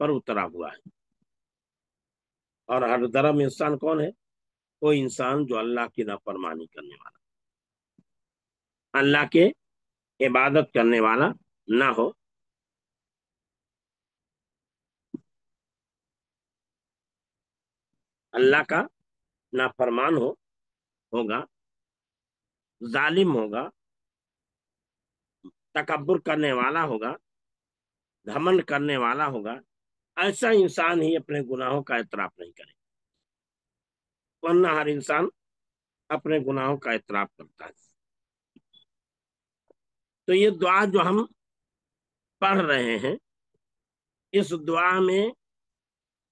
پر اترا ہوا ہے۔ اور ہر درم انسان کون ہے؟ وہ انسان جو اللہ کی نافرمانی کرنے والا، اللہ کے عبادت کرنے والا نہ ہو، اللہ کا نافرمان ہوگا، ظالم ہوگا، تکبر کرنے والا ہوگا، گھمنڈ کرنے والا ہوگا، ایسا انسان ہی اپنے گناہوں کا اعتراف نہیں کرے، ورنہ ہر انسان اپنے گناہوں کا اعتراف کرتا ہے۔ تو یہ دعا جو ہم پڑھ رہے ہیں، اس دعا میں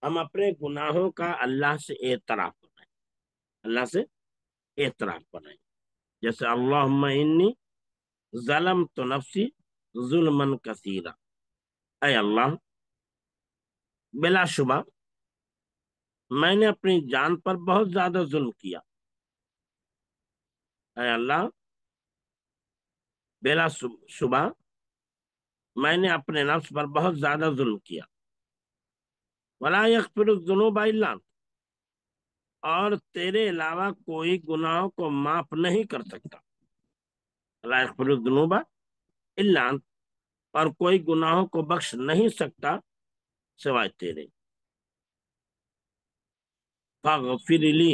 ہم اپنے گناہوں کا اللہ سے اعتراف کر رہے ہیں، اللہ سے اعتراف کر رہے ہیں۔ جیسے اللہم انی ظلمت نفسی ظلما کثیرا، اے اللہ بلا شبہ میں نے اپنی جان پر بہت زیادہ ظلم کیا، اے اللہ بلا شبہ میں نے اپنے نفس پر بہت زیادہ ظلم کیا، ولا یغفر الذنوب الا انت، اور تیرے علاوہ کوئی گناہوں کو معاف نہیں کر سکتا، لا یغفر الذنوب الا انت، اور کوئی گناہوں کو بخش نہیں سکتا سوائے تیرے، فاغفر لی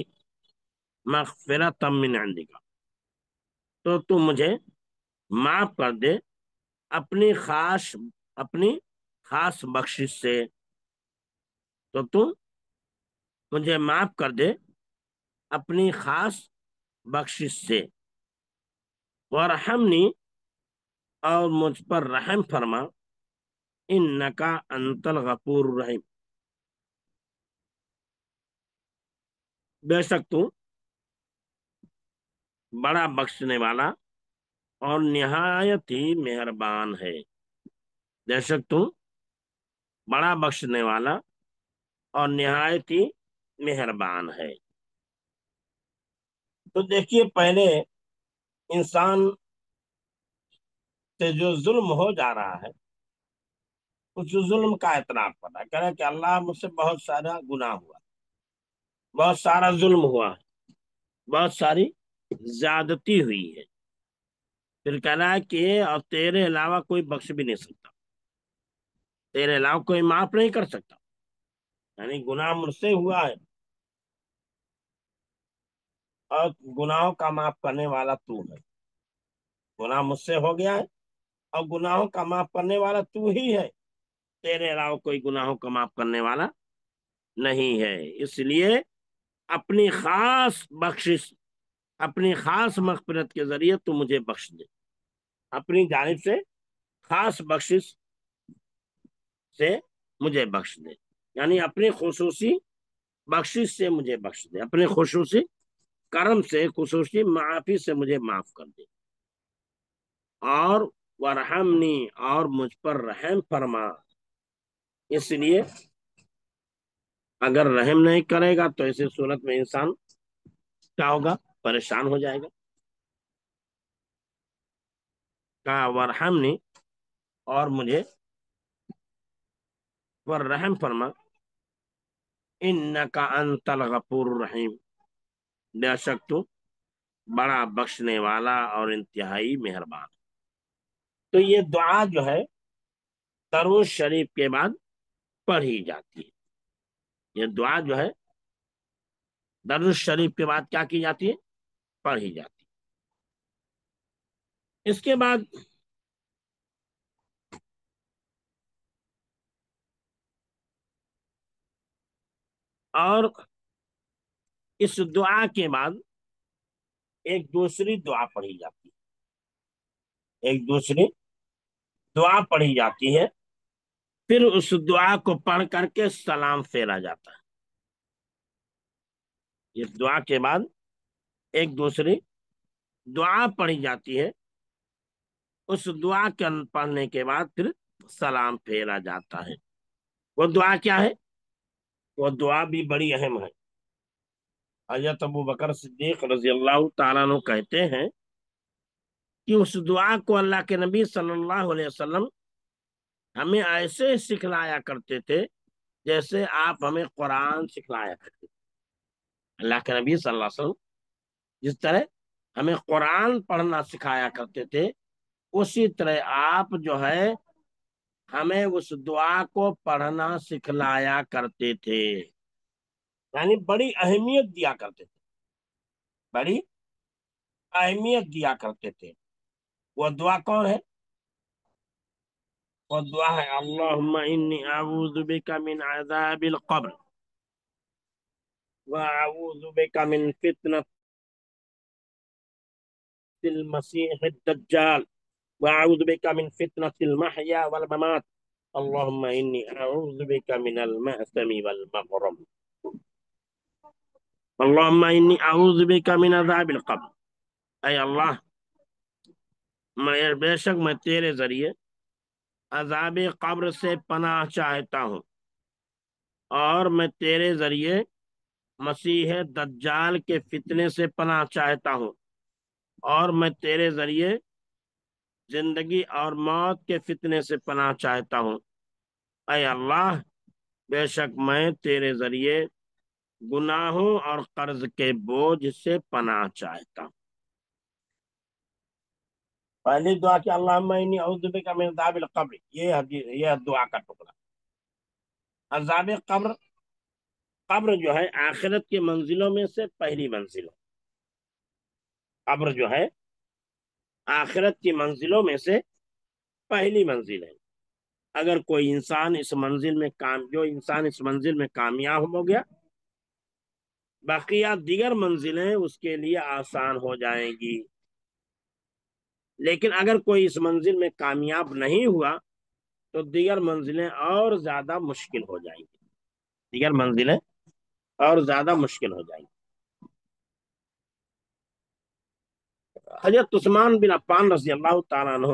مغفرۃ من عندک، تو مجھے معاف کر دے اپنی خاص بخشش سے، تو مجھے معاف کر دے اپنی خاص بخشش سے، ورحمنی، اور مجھ پر رحم فرما، انکا انت الغفور الرحیم، بے شک تو بڑا بخشنے والا اور نہایت ہی مہربان ہے، بے شک تو بڑا بخشنے والا اور نہایت ہی مہربان ہے۔ تو دیکھیے، پہلے انسان سے جو ظلم ہو جا رہا ہے، اس ظلم کا اعتراف کرنا، کہہ رہا ہے کہ اللہ مجھ سے بہت سارا گناہ ہوا، بہت سارا ظلم ہوا ہے، بہت ساری زیادتی ہوئی ہے، پھر کہہ رہا ہے کہ اور تیرے علاوہ کوئی بخش بھی نہیں سکتا، تیرے علاوہ کوئی معاف نہیں کر سکتا، یعنی گناہ مجھ سے ہوا ہے اور گناہوں کا معاف کرنے والا تو ہے، گناہ مجھ سے ہو گیا ہے اور گناہوں کا معاف کرنے والا تو ہی ہے، تیرے علاوہ کوئی گناہوں کا معاف کرنے والا نہیں ہے، اس لیے اپنی خاص بخشش، اپنی خاص مغفرت کے ذریعے تو مجھے بخش دے، اپنی جانب سے خاص بخشش سے مجھے بخش دے، یعنی اپنی خصوصی بخشش سے مجھے بخش دے، اپنے خصوصی کرم سے، خصوصی معافی سے مجھے معاف کر دے، اور ورحمنی، اور مجھ پر رحم فرما، اس لیے اگر رحم نہیں کرے گا تو ایسی صورت میں انسان کیا ہوگا؟ پریشان ہو جائے گا، کہا ورحمنی، اور مجھے پر رحم فرما، انکا انت الغفور الرحیم، بے شک تو بڑا بخشنے والا اور انتہائی مہربان۔ تو یہ دعا جو ہے درود شریف کے بعد پڑھی جاتی ہے، یہ دعا جو ہے درود شریف کے بعد کیا کی جاتی ہے؟ پڑھی جاتی ہے۔ اس کے بعد اور اس دعا کے بعد ایک دوسری دعا پڑھی جاتی ہے، ایک دوسری دعا پڑھی جاتی ہے، پھر اس دعا کو پڑھ کر کے سلام پھیرا جاتا ہے۔ اس دعا کے بعد ایک دوسری دعا پڑھی جاتی ہے، اس دعا کے پڑھنے کے بعد پھر سلام پھیرا جاتا ہے۔ وہ دعا کیا ہے؟ وہ دعا بھی بڑی اہم ہے۔ حضرت ابو بکر صدیق رضی اللہ تعالیٰ عنہ کہتے ہیں کہ اس دعا کو اللہ کے نبی صلی اللہ علیہ وسلم ہمیں ایسے سکھلایا کرتے تھے جیسے آپ ہمیں قرآن سکھلایا کرتے تھے، اللہ کے نبی صلی اللہ علیہ وسلم جس طرح ہمیں قرآن پڑھنا سکھایا کرتے تھے، اسی طرح آپ جو ہے ہمیں اس دعا کو پڑھنا سکھلایا کرتے تھے، یعنی بڑی اہمیت دیا کرتے تھے، بڑی اہمیت دیا کرتے تھے۔ وہ دعا کون ہے؟ وہ دعا ہے اللہم انی اعوذ بک من عذاب القبر واعوذ بک من فتنة المسیح الدجال واعوذ بک من فتنة المحیا والممات اللہم انی اعوذ بک من المأثم والمغرم اللہم انی اعوذ بک من عذاب القبر، اے اللہ بے شک میں تیرے ذریعے عذاب قبر سے پناہ چاہتا ہوں، اور میں تیرے ذریعے مسیح دجال کے فتنے سے پناہ چاہتا ہوں، اور میں تیرے ذریعے زندگی اور موت کے فتنے سے پناہ چاہتا ہوں۔ اے اللہ بے شک میں تیرے ذریعے گناہوں اور قرض کے بوجھ سے پناہ چاہتا ہوں۔ پہلی دعا کہ اللہم انی اعوذ بک من عذاب القبر، یہ دعا کا ٹکڑا۔ عذاب قبر، قبر جو ہے آخرت کی منزلوں میں سے پہلی منزل ہے۔ قبر جو ہے آخرت کی منزلوں میں سے پہلی منزل ہے۔ اگر کوئی انسان اس منزل میں اس منزل میں کامیاب ہو گیا، بقیہ دیگر منزلیں اس کے لیے آسان ہو جائیں گی۔ لیکن اگر کوئی اس منزل میں کامیاب نہیں ہوا تو دیگر منزلیں اور زیادہ مشکل ہو جائیں گی، دیگر منزلیں اور زیادہ مشکل ہو جائیں گی۔ حضرت عثمان بن عفان رضی اللہ تعالیٰ عنہ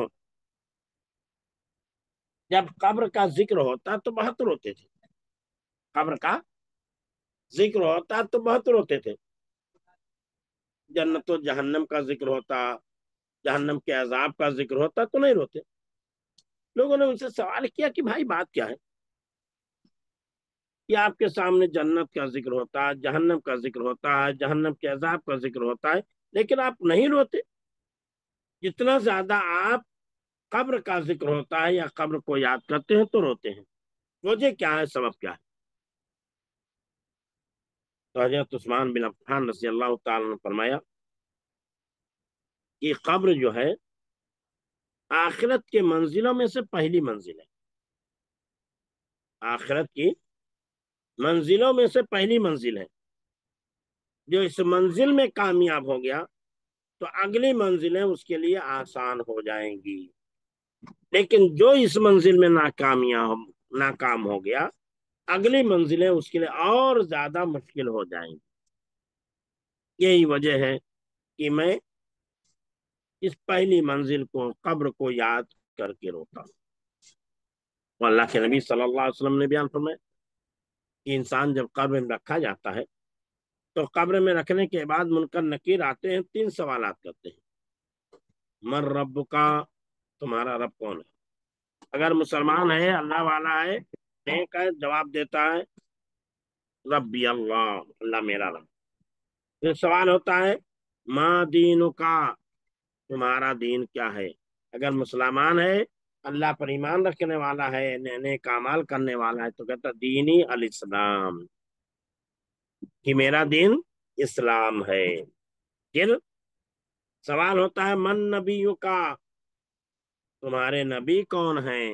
جب قبر کا ذکر ہوتا تو بہت روتے تھے، قبر کا ذکر ہوتا تو بہت روتے تھے۔ جنت و جہنم کا ذکر ہوتا، جہنم کے عذاب کا ذکر ہوتا تو نہیں روتے۔ لوگوں نے ان سے سوال کیا کہ بھائی بات کیا ہے کہ آپ کے سامنے جنت کا ذکر ہوتا ہے، جہنم کا ذکر ہوتا ہے، جہنم کے عذاب کا ذکر ہوتا ہے، لیکن آپ نہیں روتے؟ جتنا زیادہ آپ قبر کا ذکر ہوتا ہے یا قبر کو یاد کرتے ہیں تو روتے ہیں، وجہ کیا ہے، سبب کیا ہے؟ تو حضرت عثمان بن عفان رضی اللہ تعالیٰ نے فرمایا کہ قبر جو ہے آخرت کے منزلوں میں سے پہلی منزل ہے، آخرت کی منزلوں میں سے پہلی منزل ہے۔ جو اس منزل میں کامیاب ہو گیا تو اگلی منزلیں اس کے لیے آسان ہو جائیں گی، لیکن جو اس منزل میں ناکام ہو گیا، اگلی منزلیں اس کے لیے اور زیادہ مشکل ہو جائیں گی۔ یہی وجہ ہے کہ میں اس پہلی منزل کو، قبر کو یاد کر کے روتا ہوں۔ اور اللہ کے نبی صلی اللہ علیہ وسلم نے بیان فرمایا کہ انسان جب قبر میں رکھا جاتا ہے تو قبر میں رکھنے کے بعد منکر نکیر آتے ہیں، تین سوالات کرتے ہیں۔ من رب کا، تمہارا رب کون ہے؟ اگر مسلمان ہے، اللہ والا ہے، نیک ہے، جواب دیتا ہے ربی اللہ، اللہ میرا رب۔ پھر سوال ہوتا ہے ما دین کا، تمہارا دین کیا ہے؟ اگر مسلمان ہے، اللہ پر ایمان رکھنے والا ہے، نیک اعمال کرنے والا ہے، تو کہتا دینی الاسلام، کہ میرا دین اسلام ہے۔ پھر سوال ہوتا ہے من نبیوں کا، تمہارے نبی کون ہیں؟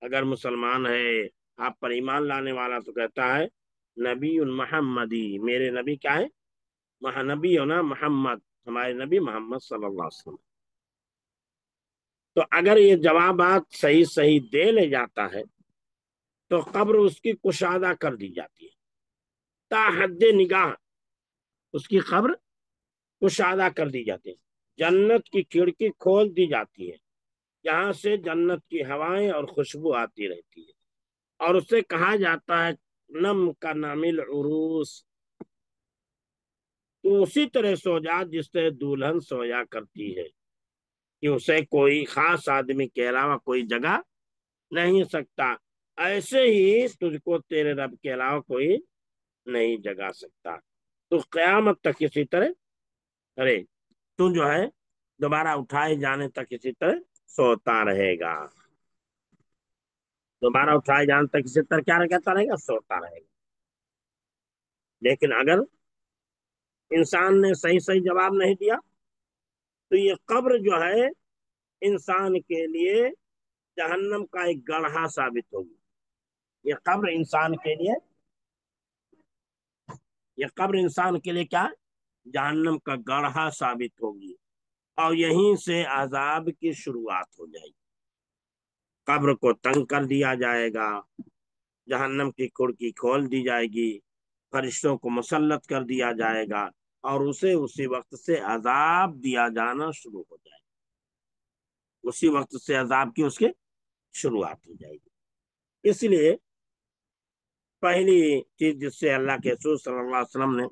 اگر مسلمان ہے، آپ پر ایمان لانے والا، تو کہتا ہے نبی محمدی، میرے نبی کیا ہے؟ نبی ہونا محمد، ہمارے نبی محمد صلی اللہ علیہ وسلم۔ تو اگر یہ جوابات صحیح صحیح دے لے جاتا ہے تو قبر اس کی کشادہ کر دی جاتی ہے، تا حد نگاہ اس کی قبر کشادہ کر دی جاتی ہے، جنت کی کھڑکی کھول دی جاتی ہے، جہاں سے جنت کی ہوائیں اور خوشبو آتی رہتی ہے، اور اسے کہا جاتا ہے نم کا نامل عروس، تو اسی طرح سو جا جس طرح دلہن سویا کرتی ہے، کہ اسے کوئی خاص آدمی کے علاوہ کوئی جگہ نہیں سکتا۔ ایسے ہی تجھ کو تیرے رب کے علاوہ کوئی نہیں جگا سکتا، تو قیامت تک اسی طرح کرے، تو جو ہے دوبارہ اٹھائے جانے تک اسی طرح سوتا رہے گا، دوبارہ اٹھائے جانے تک اسی طرح کیا کہتا رہے گا، سوتا رہے گا۔ لیکن اگر انسان نے صحیح صحیح جواب نہیں دیا تو یہ قبر جو ہے انسان کے لیے جہنم کا ایک گڑھا ثابت ہوگی، یہ قبر انسان کے لیے، یہ قبر انسان کے لیے کیا، جہنم کا گڑھا ثابت ہوگی، اور یہیں سے عذاب کی شروعات ہو جائے گی۔ قبر کو تنگ کر دیا جائے گا، جہنم کی کھڑکی کھول دی جائے گی، فرشتوں کو مسلط کر دیا جائے گا، اور اسے اسی وقت سے عذاب دیا جانا شروع ہو جائے گا، اسی وقت سے عذاب کی اس کے شروعات ہو جائے گی۔ اس لیے پہلی چیز جس سے اللہ کے رسول صلی اللہ علیہ وسلم نے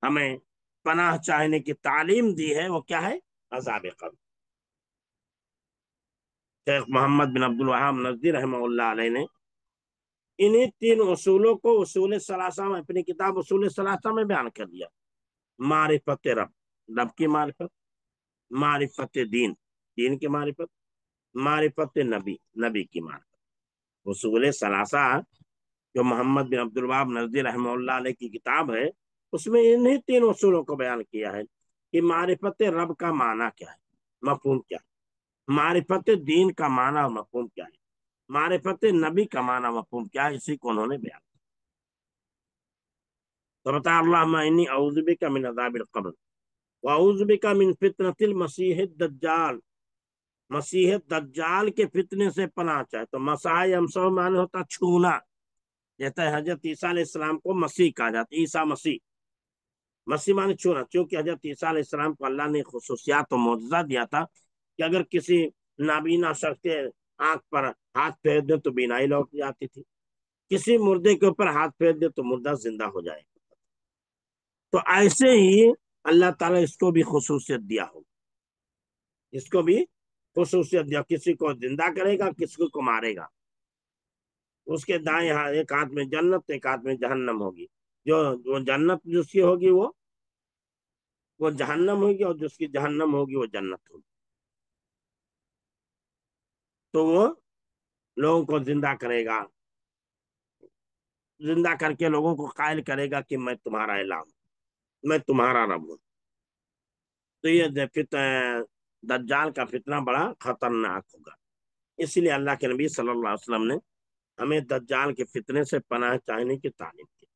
ہمیں پناہ چاہنے کی تعلیم دی ہے وہ کیا ہے، عذاب قبر۔ شیخ محمد بن عبد الوہاب نجدی رحمہ اللہ علیہ نے انہیں تین اصولوں کو اصول ثلاثہ میں اپنی کتاب اصول ثلاثہ میں بیان کر دیا: معرفت رب، رب کی معرفت، معرفت دین، دین کی معرفت، معرفت نبی، نبی کی معرفت۔ اصول ثلاثہ جو محمد بن عبد الوہاب نجدی رحمہ اللہ علیہ کی کتاب ہے، اس میں انہیں تین اصولوں کو بیان کیا ہے کہ معرفت رب کا معنی کیا ہے، مفہوم کیا ہے، معرفت دین کا معنی اور مفہوم کیا ہے، معرفت نبی کا معنی مفہوم کیا ہے، اسی کو انہوں نے بیان کیا۔ تو بتا اللہم انی اعوذ بک من عذاب القبر واعوذ بک من فتنة المسیح الدجال، مسیح دجال کے فتنے سے پناہ چاہے۔ تو مسح یمسح معنی ہوتا چھونا، کہتا ہے حضرت عیسیٰ علیہ السلام کو مسیح کہا جاتا ہے، عیسیٰ مسیح، مسیح معنی چھونا، چونکہ حضرت عیسیٰ علیہ السلام کو اللہ نے خصوصیات و معجزہ دیا تھا کہ اگر کسی نابینا شخص کے آنکھ پر ہاتھ پھیر دے تو بینائی لوٹ جاتی تھی، کسی مردے کے اوپر ہاتھ پھیر دے تو مردہ زندہ ہو جائے۔ تو ایسے ہی اللہ تعالیٰ اس کو بھی خصوصیت دیا ہوگا، اس کو بھی خصوصیت دیا، کسی کو زندہ کرے گا، کسی کو مارے گا، اس کے دائیں ایک ہاتھ میں جنت ایک ہاتھ میں جہنم ہوگی، جو جنت جس کی ہوگی وہ جہنم ہوگی، اور جس کی جہنم ہوگی وہ جنت ہوگی۔ تو وہ لوگوں کو زندہ کرے گا، زندہ کر کے لوگوں کو قائل کرے گا کہ میں تمہارا الہ ہوں، میں تمہارا رب ہوں۔ تو یہ دجال کا فتنہ بڑا خطرناک ہوگا، اس لیے اللہ کے نبی صلی اللہ علیہ وسلم نے ہمیں دجال کے فتنے سے پناہ چاہنے کی تعلیم دی۔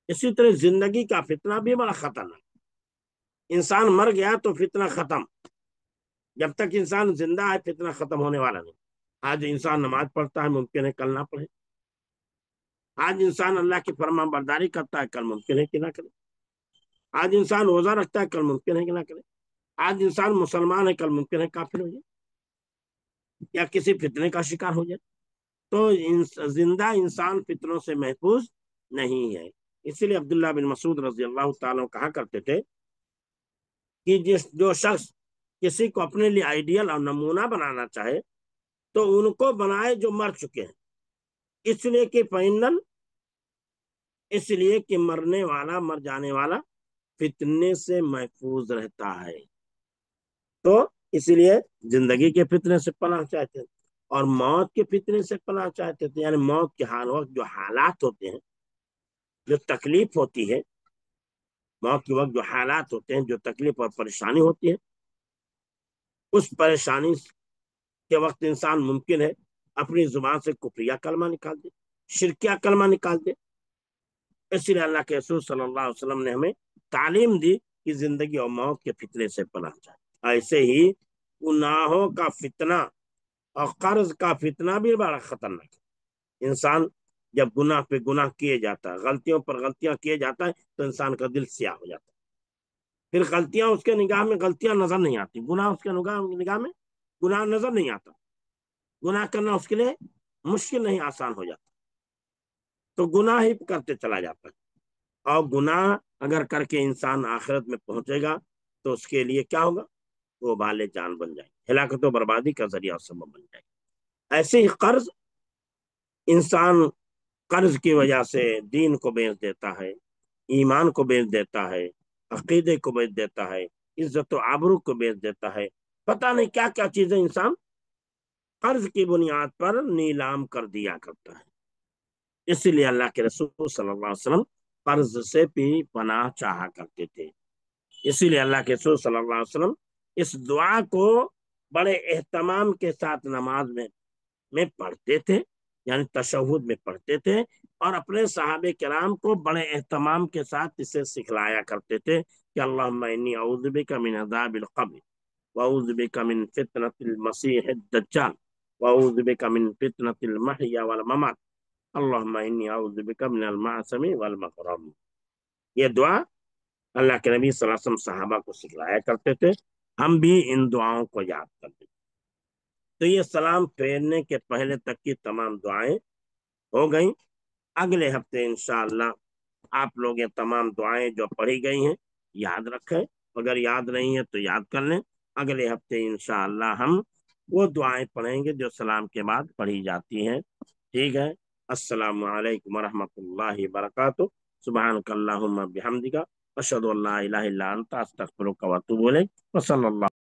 اسی طرح زندگی کا فتنہ بھی بڑا خطرناک، انسان مر گیا تو فتنہ ختم، جب تک انسان زندہ ہے فتنہ ختم ہونے والا نہیں۔ آج انسان نماز پڑھتا ہے، ممکن ہے کل نہ پڑھے، آج انسان اللہ کی فرمان برداری کرتا ہے، کل ممکن ہے کہ نہ کرے، آج انسان روزہ رکھتا ہے، کل ممکن ہے کہ نہ کرے، آج انسان مسلمان ہے، کل ممکن ہے کافر ہو جائے یا کسی فتنے کا شکار ہو جائے۔ تو زندہ انسان فتنوں سے محفوظ نہیں ہے۔ اسی لیے عبداللہ بن مسعود رضی اللہ تعالیٰ کہا کرتے تھے کہ جو شخص کسی کو اپنے لیے آئیڈیل اور نمونہ بنانا چاہے تو ان کو بنائے جو مر چکے ہیں، اس لیے کہ مرنے والا، مر جانے والا فتنے سے محفوظ رہتا ہے۔ تو اس لیے زندگی کے فتنے سے پناہ چاہتے ہیں، اور موت کے فتنے سے پناہ چاہتے تھے، یعنی موت کے حال وقت جو حالات ہوتے ہیں، جو تکلیف ہوتی ہے، موت کے وقت جو حالات ہوتے ہیں، جو تکلیف اور پریشانی ہوتی ہے، اس پریشانی کے وقت انسان ممکن ہے اپنی زبان سے کفریہ کلمہ نکال دے، شرکیہ کلمہ نکال دے۔ اس لیے اللہ کے رسول صلی اللہ علیہ وسلم نے ہمیں تعلیم دی کہ زندگی اور موت کے فتنے سے پناہ چاہیے۔ ایسے ہی گناہوں کا فتنہ اور قرض کا فتنہ بھی بڑا خطرناک ہے۔ انسان جب گناہ پہ گناہ کیے جاتا ہے، غلطیوں پر غلطیاں کیے جاتا ہے، تو انسان کا دل سیاہ ہو جاتا ہے، پھر غلطیاں اس کے نگاہ میں غلطیاں نظر نہیں آتی، گناہ اس کے نگاہ میں گناہ نظر نہیں آتا، گناہ کرنا اس کے لیے مشکل نہیں، آسان ہو جاتا، تو گناہ ہی کرتے چلا جاتا ہے۔ اور گناہ اگر کر کے انسان آخرت میں پہنچے گا تو اس کے لیے کیا ہوگا، وہ بالِ جان بن جائے، ہلاکت و بربادی کا ذریعہ اور سبب بن جائے۔ ایسے ہی قرض انسان قرض کی وجہ سے دین کو بیچ دیتا ہے، ایمان کو بیچ دیتا ہے، عقیدے کو بیچ دیتا ہے، عزت و آبرو کو بیچ دیتا ہے، پتہ نہیں کیا کیا چیزیں انسان قرض کی بنیاد پر نیلام کر دیا کرتا ہے۔ اسی لیے اللہ کے رسول صلی اللہ علیہ وسلم قرض سے بھی پناہ چاہا کرتے تھے۔ اسی لیے اللہ کے رسول صلی اللہ علیہ وسلم اس دعا کو بڑے اہتمام کے ساتھ نماز میں پڑھتے تھے، یعنی تشہد میں پڑھتے تھے، اور اپنے صحابہ کرام کو بڑے اہتمام کے ساتھ اسے سکھلایا کرتے تھے کہ اللہم انی اعوذ بک من عذاب القبر واعوذ بک من فتنة المسیح الدجال واعوذ بک من فتنة المحیا والممات اللہم انی اعوذ بک من المعصم والمغرم۔ یہ دعا اللہ کے نبی صلی اللہ علیہ وسلم صحابہ کو سکھلایا کرتے تھے، ہم بھی ان دعاؤں کو یاد کرتے ہیں۔ تو یہ سلام پھیرنے کے پہلے تک کی تمام دعائیں ہو گئیں۔ اگلے ہفتے انشاءاللہ آپ لوگ یہ تمام دعائیں جو پڑھی گئی ہیں یاد رکھیں، اگر یاد نہیں ہے تو یاد کر لیں۔ اگلے ہفتے انشاءاللہ ہم وہ دعائیں پڑھیں گے جو سلام کے بعد پڑھی جاتی ہیں۔ ٹھیک ہے، السلام علیکم ورحمۃ اللہ وبرکاتہ۔ سبحانک اللہم بحمدک اشہد ان لا الہ الا انت استغفرک واتوب الیک، وصلی اللہ